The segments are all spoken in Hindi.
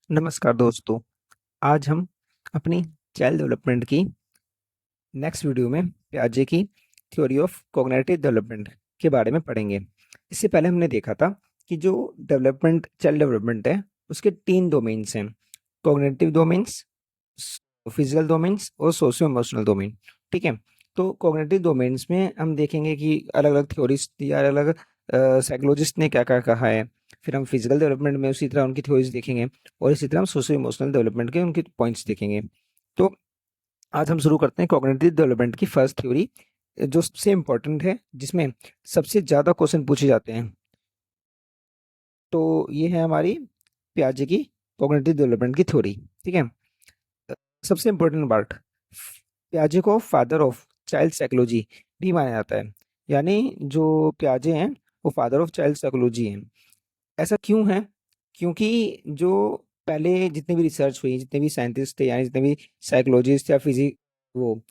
नमस्कार दोस्तों। आज हम अपनी चाइल्ड डेवलपमेंट की नेक्स्ट वीडियो में पियाजे की थ्योरी ऑफ कॉग्निटिव डेवलपमेंट के बारे में पढ़ेंगे। इससे पहले हमने देखा था कि जो डेवलपमेंट चाइल्ड डेवलपमेंट है उसके 3 डोमेन्स हैं: कॉग्निटिव डोमेन्स, फिजिकल डोमेन्स और सोशियो इमोशनल डोमेन। ठीक है। तो कॉग्निटिव डोमेन्स में हम देखेंगे कि अलग अलग थ्योरीज या अलग अलग साइकोलॉजिस्ट ने क्या क्या कहा है। फिर हम फिजिकल डेवलपमेंट में उसी तरह उनकी थ्योरीज देखेंगे और इसी तरह हम सोशियो इमोशनल डेवलपमेंट के उनके पॉइंट्स देखेंगे। तो आज हम शुरू करते हैं कॉग्निटिव डेवलपमेंट की फर्स्ट थ्योरी, जो सबसे इम्पोर्टेंट है, जिसमें सबसे ज़्यादा क्वेश्चन पूछे जाते हैं। तो ये है हमारी पियाजे की कॉग्निटिव डेवलपमेंट की थ्योरी। ठीक है। सबसे इम्पोर्टेंट पार्ट, पियाजे को फादर ऑफ चाइल्ड साइकोलॉजी भी माना जाता है। यानी जो पियाजे हैं वो फादर ऑफ चाइल्ड साइकोलॉजी हैं। ऐसा क्यों है? क्योंकि जो पहले जितने भी रिसर्च हुई, जितने भी साइंटिस्ट थे, यानी जितने भी साइकोलॉजिस्ट या फिजिक वो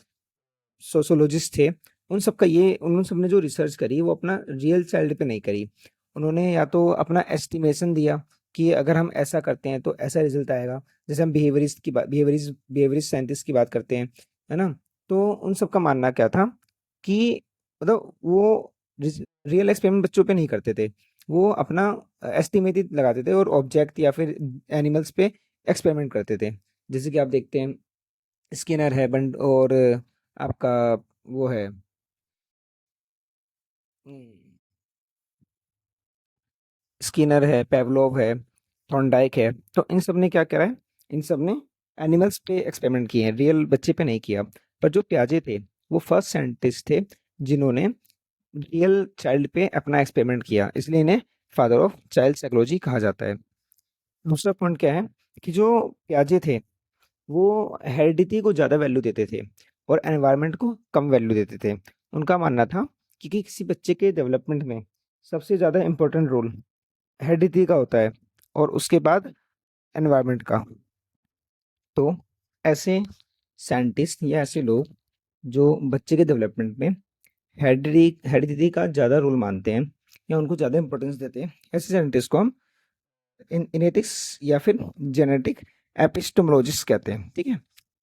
सोशोलॉजिस्ट थे, उन सब ने जो रिसर्च करी वो अपना रियल चाइल्ड पे नहीं करी। उन्होंने या तो अपना एस्टिमेशन दिया कि अगर हम ऐसा करते हैं तो ऐसा रिजल्ट आएगा। जैसे हम बिहेवियरिस्ट साइंटिस्ट की बात करते हैं, है ना? तो उन सब का मानना क्या था कि मतलब वो रियल एक्सपेरिमेंट बच्चों पे नहीं करते थे। वो अपना एस्टिमेट ही लगाते थे और ऑब्जेक्ट या फिर एनिमल्स पे एक्सपेरिमेंट करते थे। जैसे कि आप देखते हैं स्किनर है बंड, और आपका वो है स्किनर है, पेवलोव है, थॉर्नडाइक है। तो इन सब ने क्या करा है? इन सब ने एनिमल्स पे एक्सपेरिमेंट किए हैं, रियल बच्चे पे नहीं किया। पर जो पियाजे थे वो फर्स्ट साइंटिस्ट थे जिन्होंने रियल चाइल्ड पे अपना एक्सपेरिमेंट किया, इसलिए इन्हें फादर ऑफ चाइल्ड साइकोलॉजी कहा जाता है। दूसरा पॉइंट क्या है कि जो पियाजे थे वो हेरिडिटी को ज़्यादा वैल्यू देते थे और एनवायरनमेंट को कम वैल्यू देते थे। उनका मानना था कि किसी बच्चे के डेवलपमेंट में सबसे ज़्यादा इम्पोर्टेंट रोल हेरिडिटी का होता है और उसके बाद एनवायरनमेंट का। तो ऐसे साइंटिस्ट या ऐसे लोग जो बच्चे के डेवलपमेंट में हेरिडिटी का ज़्यादा रोल मानते हैं या उनको ज़्यादा इंपॉर्टेंस देते हैं, ऐसे साइंटिस्ट को हम इनेटिक्स या फिर जेनेटिक एपिस्टेमोलॉजिस्ट कहते हैं। ठीक है।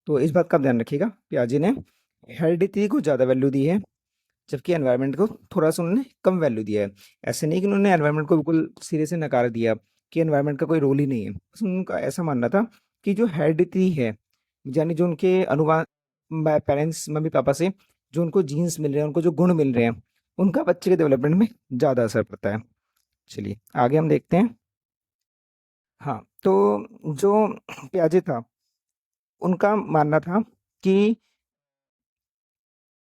तो इस बात का ध्यान रखिएगा, पियाजे ने हेरिडिटी को ज़्यादा वैल्यू दी है जबकि एनवायरनमेंट को थोड़ा सा उन्होंने कम वैल्यू दिया है। ऐसे नहीं कि उन्होंने एनवायरनमेंट को बिल्कुल सिरे से नकार दिया कि एनवायरनमेंट का कोई रोल ही नहीं है। बस उनका ऐसा मानना था कि जो हेरिडिटी है, यानी जो उनके अनुवाद पेरेंट्स मम्मी पापा से जो उनको जीन्स मिल रहे हैं, उनको जो गुण मिल रहे हैं, उनका बच्चे के डेवलपमेंट में ज़्यादा असर पड़ता है। चलिए आगे हम देखते हैं। हाँ, तो जो पियाजे था उनका मानना था कि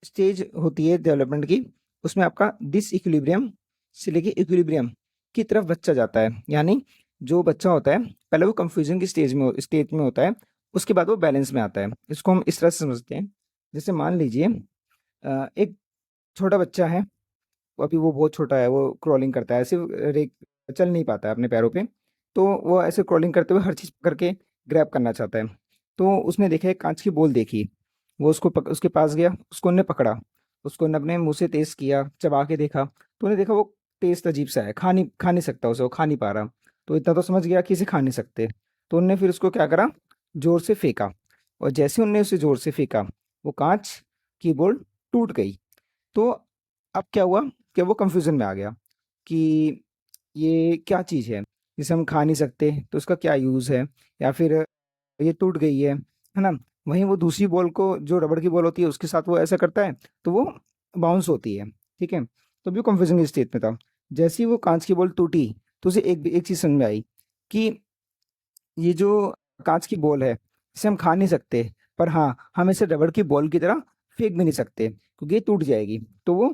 स्टेज होती है डेवलपमेंट की, उसमें आपका डिसइक्विलिब्रियम से लेके इक्विलिब्रियम की तरफ बच्चा जाता है। यानी जो बच्चा होता है पहले वो कंफ्यूजन की स्टेज में होता है, उसके बाद वो बैलेंस में आता है। इसको हम इस तरह से समझते हैं, जैसे मान लीजिए एक छोटा बच्चा है, अभी वो बहुत छोटा है, वो क्रॉलिंग करता है, ऐसे चल नहीं पाता है अपने पैरों पे। तो वो ऐसे क्रॉलिंग करते हुए हर चीज़ पकड़ के ग्रैब करना चाहता है। तो उसने देखा एक कांच की बॉल देखी, वो उसके पास गया, उसको उन्होंने पकड़ा, उसको उन्होंने अपने मुंह से टेस्ट किया, चबा के देखा, तो उन्हें देखा वो टेस्ट अजीब सा है, खा नहीं सकता उसे, वो खा नहीं पा रहा। तो इतना तो समझ गया कि इसे खा नहीं सकते। तो उनने फिर उसको क्या करा, जोर से फेंका, और जैसे उनने उसे जोर से फेंका वो कांच की बॉल टूट गई। तो अब क्या हुआ कि वो कंफ्यूजन में आ गया कि ये क्या चीज़ है जिसे हम खा नहीं सकते, तो उसका क्या यूज़ है, या फिर ये टूट गई है ना? वहीं वो दूसरी बॉल को, जो रबड़ की बॉल होती है, उसके साथ वो ऐसा करता है तो वो बाउंस होती है। ठीक है। तो भी कंफ्यूजन की स्टेट में था। जैसे ही वो कांच की बॉल टूटी तो उसे एक चीज़ समझ में आई कि ये जो कांच की बॉल है इसे हम खा नहीं सकते, पर हाँ हम इसे रबड़ की बॉल की तरह फेंक भी नहीं सकते क्योंकि ये टूट जाएगी। तो वो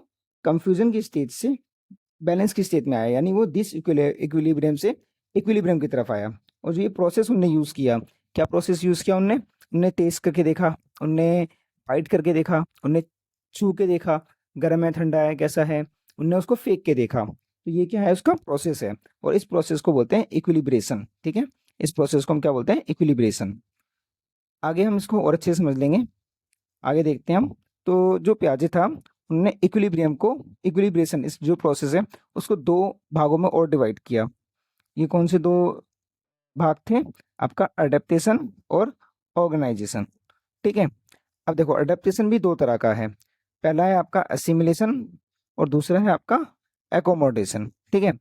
कंफ्यूजन की स्टेज से बैलेंस की स्टेट में आया, यानी वो डिस इक्विलिब्रियम से इक्विलिब्रियम की तरफ आया। और जो ये प्रोसेस उनने यूज़ किया, क्या प्रोसेस यूज़ किया उनने? उनने टेस्ट करके देखा, उनने फाइट करके देखा, उनने छू के देखा गर्म है ठंडा है कैसा है, उनने उसको फेंक के देखा। तो ये क्या है, उसका प्रोसेस है, और इस प्रोसेस को बोलते हैं इक्विलिब्रेशन। ठीक है। इस प्रोसेस को हम क्या बोलते हैं? इक्विलिब्रेशन। आगे हम इसको और अच्छे से समझ लेंगे, आगे देखते हैं हम। तो जो पियाजे था उन्होंने इक्विलिब्रियम को, इक्विलिब्रेशन इस जो प्रोसेस है उसको दो भागों में और डिवाइड किया। ये कौन से दो भाग थे आपका अडेप्टेशन और ऑर्गेनाइजेशन। ठीक है, अब देखो अडेप्टेशन भी दो तरह का है, पहला है आपका असिमिलेशन और दूसरा है आपका एकोमोडेशन। ठीक है,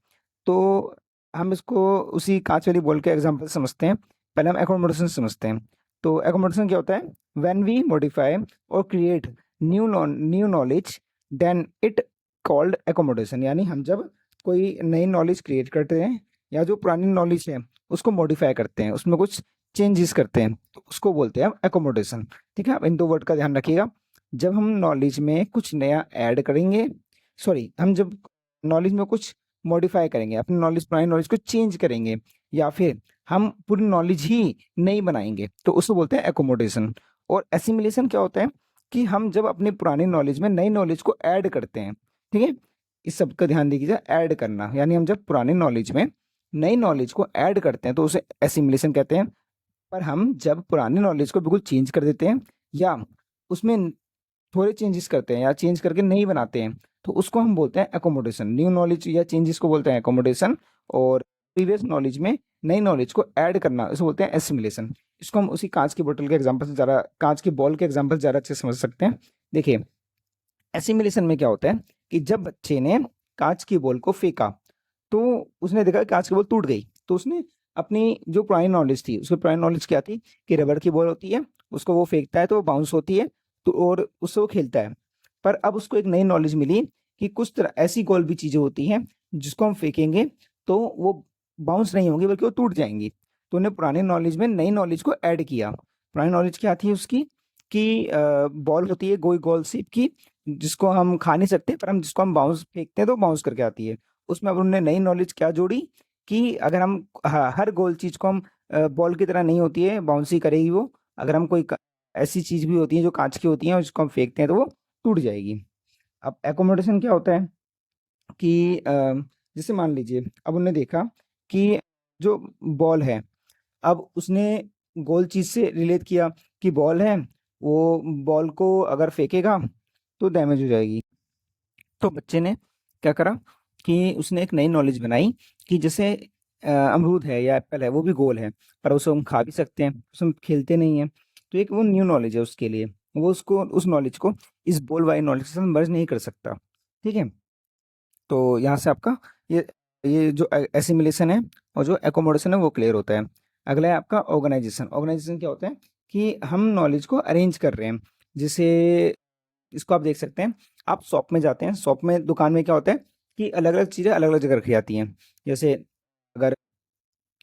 तो हम इसको उसी कांच वाली बॉल के एग्जांपल से समझते हैं। पहले हम एकोमोडेशन समझते हैं। तो एकोमोडेशन क्या होता है? व्हेन वी मॉडिफाई और create new knowledge then it called accommodation, यानी हम जब कोई नई नॉलेज क्रिएट करते हैं या जो पुरानी नॉलेज है उसको मॉडिफाई करते हैं, उसमें कुछ चेंजेस करते हैं, तो उसको बोलते हैं एकोमोडेशन। ठीक है, आप इन दो वर्ड का ध्यान रखिएगा। जब हम नॉलेज में कुछ नया ऐड करेंगे, सॉरी, हम जब नॉलेज में कुछ मॉडिफाई करेंगे, अपनी नॉलेज पुरानी नॉलेज को चेंज करेंगे, या फिर हम पूरी नॉलेज ही नई बनाएंगे, तो उसको बोलते हैं एकोमोडेशन। और एसिमिलेशन क्या होता है कि हम जब अपनी पुरानी नॉलेज में नई नॉलेज को ऐड करते हैं। ठीक है, इस शब्द का ध्यान दीजिए, ऐड करना, यानी हम जब पुरानी नॉलेज में नई नॉलेज को ऐड करते हैं तो उसे एसिमिलेशन कहते हैं। पर हम जब पुरानी नॉलेज को बिल्कुल चेंज कर देते हैं या उसमें थोड़े चेंजेस करते हैं या चेंज करके नहीं बनाते हैं, तो उसको हम बोलते हैं एकोमोडेशन। न्यू नॉलेज या चेंजेस को बोलते हैं एकोमोडेशन, और प्रीवियस नॉलेज में नई नॉलेज को ऐड करना इसको बोलते हैं एसिमिलेशन। इसको हम उसी कांच की बोतल के एग्जांपल से ज़्यादा, कांच की बॉल के एग्जांपल से ज़्यादा अच्छे से समझ सकते हैं। देखिए, एसिमिलेशन में क्या होता है कि जब बच्चे ने कांच की बॉल को फेंका तो उसने देखा कि कांच की बॉल टूट गई, तो उसने अपनी जो पुरानी नॉलेज थी, उसकी पुरानी नॉलेज क्या थी कि रबड़ की बॉल होती है, उसको वो फेंकता है तो वो बाउंस होती है, तो और उससे वो खेलता है। पर अब उसको एक नई नॉलेज मिली कि कुछ तरह ऐसी गोल भी चीजें होती हैं जिसको हम फेंकेंगे तो वो बाउंस नहीं होंगी बल्कि वो टूट जाएंगी। तो उन्हें पुरानी नॉलेज में नई नॉलेज को ऐड किया। पुरानी नॉलेज क्या थी उसकी कि बॉल होती है गोल गोल शेप की, जिसको हम खा नहीं सकते, पर हम जिसको हम बाउंस फेंकते हैं तो बाउंस करके आती है। उसमें अब उन्होंने नई नॉलेज क्या जोड़ी कि अगर हम हर गोल चीज को हम बॉल की तरह नहीं होती है, बाउंस ही करेगी वो। अगर हम कोई ऐसी चीज भी होती है जो कांच की होती है और जिसको हम फेंकते हैं तो वो टूट जाएगी। अब एकोमोडेशन क्या होता है कि जैसे मान लीजिए अब उन्होंने देखा कि जो बॉल है, अब उसने गोल चीज से रिलेट किया कि बॉल है, वो बॉल को अगर फेंकेगा तो डैमेज हो जाएगी। तो बच्चे ने क्या करा कि उसने एक नई नॉलेज बनाई कि जैसे अमरूद है या एप्पल है, वो भी गोल है पर उसे हम खा भी सकते हैं, उसे हम खेलते नहीं है। तो एक वो न्यू नॉलेज है उसके लिए, वो उसको उस नॉलेज को इस बॉल वाली नॉलेज के साथ मर्ज नहीं कर सकता। ठीक है, तो यहाँ से आपका ये ये जो एसिमिलेशन है और जो एकोमोडेशन है वो क्लियर होता है। अगला है आपका ऑर्गेनाइजेशन। ऑर्गेनाइजेशन क्या होता है कि हम नॉलेज को अरेंज कर रहे हैं। जैसे इसको आप देख सकते हैं, आप शॉप में जाते हैं, शॉप में दुकान में क्या होता है कि अलग अलग चीज़ें अलग अलग जगह रखी जाती हैं। जैसे अगर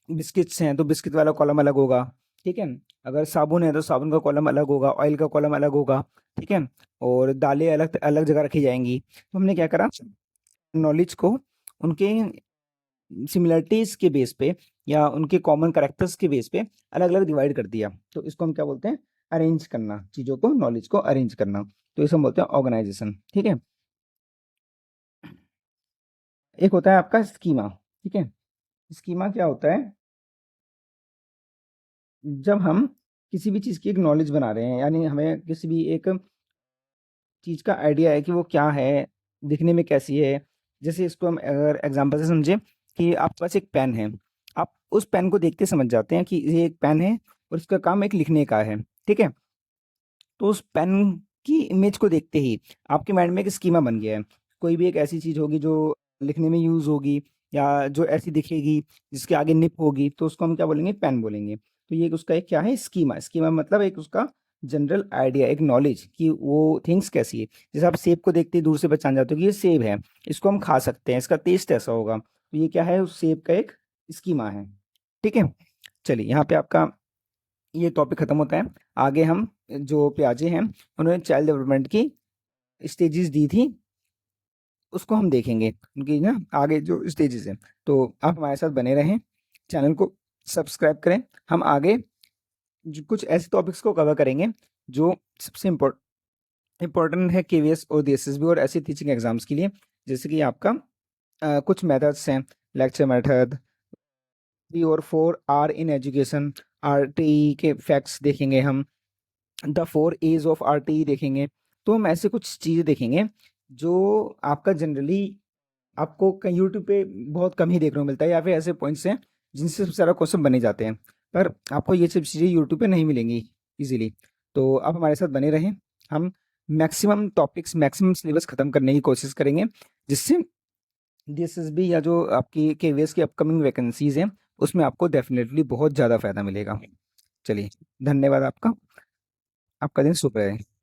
बिस्किट्स हैं तो बिस्किट वाला कॉलम अलग होगा। ठीक है, अगर साबुन है तो साबुन का कॉलम अलग होगा, ऑयल का कॉलम अलग होगा। ठीक है, और दालें अलग अलग जगह रखी जाएंगी। तो हमने क्या करा, नॉलेज को उनके सिमिलरिटीज के बेस पे या उनके कॉमन करेक्टर्स के बेस पे अलग अलग डिवाइड कर दिया। तो इसको हम क्या बोलते हैं, अरेंज करना, चीज़ों को, नॉलेज को अरेंज करना। तो इसे हम बोलते हैं ऑर्गेनाइजेशन। ठीक है, एक होता है आपका स्कीमा। ठीक है, स्कीमा क्या होता है, जब हम किसी भी चीज़ की एक नॉलेज बना रहे हैं, यानी हमें किसी भी एक चीज़ का आइडिया है कि वो क्या है, दिखने में कैसी है। जैसे इसको हम अगर एग्जांपल से समझे कि आपके पास एक पेन है, आप उस पेन को देखते समझ जाते हैं कि ये एक पेन है और इसका काम एक लिखने का है। ठीक है, तो उस पेन की इमेज को देखते ही आपके माइंड में एक स्कीमा बन गया है। कोई भी एक ऐसी चीज़ होगी जो लिखने में यूज़ होगी या जो ऐसी दिखेगी जिसके आगे निप होगी, तो उसको हम क्या बोलेंगे, पेन बोलेंगे। तो ये उसका एक क्या है, स्कीमा। स्कीमा मतलब एक उसका जनरल आइडिया, एक नॉलेज कि वो थिंग्स कैसी है। जैसे आप सेब को देखते ही दूर से पहचान जाते हो कि ये सेब है, इसको हम खा सकते हैं, इसका टेस्ट ऐसा होगा। तो ये क्या है, उस सेब का एक स्कीमा है। ठीक है, चलिए यहाँ पे आपका ये टॉपिक खत्म होता है। आगे हम जो प्याजे हैं उन्होंने चाइल्ड डेवलपमेंट की स्टेजेस दी थी, उसको हम देखेंगे, उनकी ना आगे जो स्टेजेस हैं। तो आप हमारे साथ बने रहें, चैनल को सब्सक्राइब करें। हम आगे कुछ ऐसे टॉपिक्स को कवर करेंगे जो सबसे इम्पोर्टेंट है केवीएस और डीएसएसबी और ऐसे टीचिंग एग्जाम्स के लिए। जैसे कि आपका कुछ मेथड्स हैं, लेक्चर मेथड, 3 और 4 आर इन एजुकेशन, आरटीई के फैक्ट्स देखेंगे हम, द 4 A's ऑफ आरटीई देखेंगे। तो हम ऐसे कुछ चीज़ें देखेंगे जो आपका जनरली आपको कहीं यूट्यूब पे बहुत कम ही देखने को मिलता है, या फिर ऐसे पॉइंट्स हैं जिनसे सबसे ज़्यादा क्वेश्चन बने जाते हैं। पर आपको ये सब चीज़ें यूट्यूब पे नहीं मिलेंगी ईज़िली। तो आप हमारे साथ बने रहें। हम मैक्सिमम टॉपिक्स, मैक्सिमम सिलेबस खत्म करने की कोशिश करेंगे, जिससे डीएसएसबी या जो आपकी केवीएस की अपकमिंग वैकेंसीज़ हैं, उसमें आपको डेफ़िनेटली बहुत ज़्यादा फ़ायदा मिलेगा। चलिए, धन्यवाद आपका। आपका दिन शुभ रहे।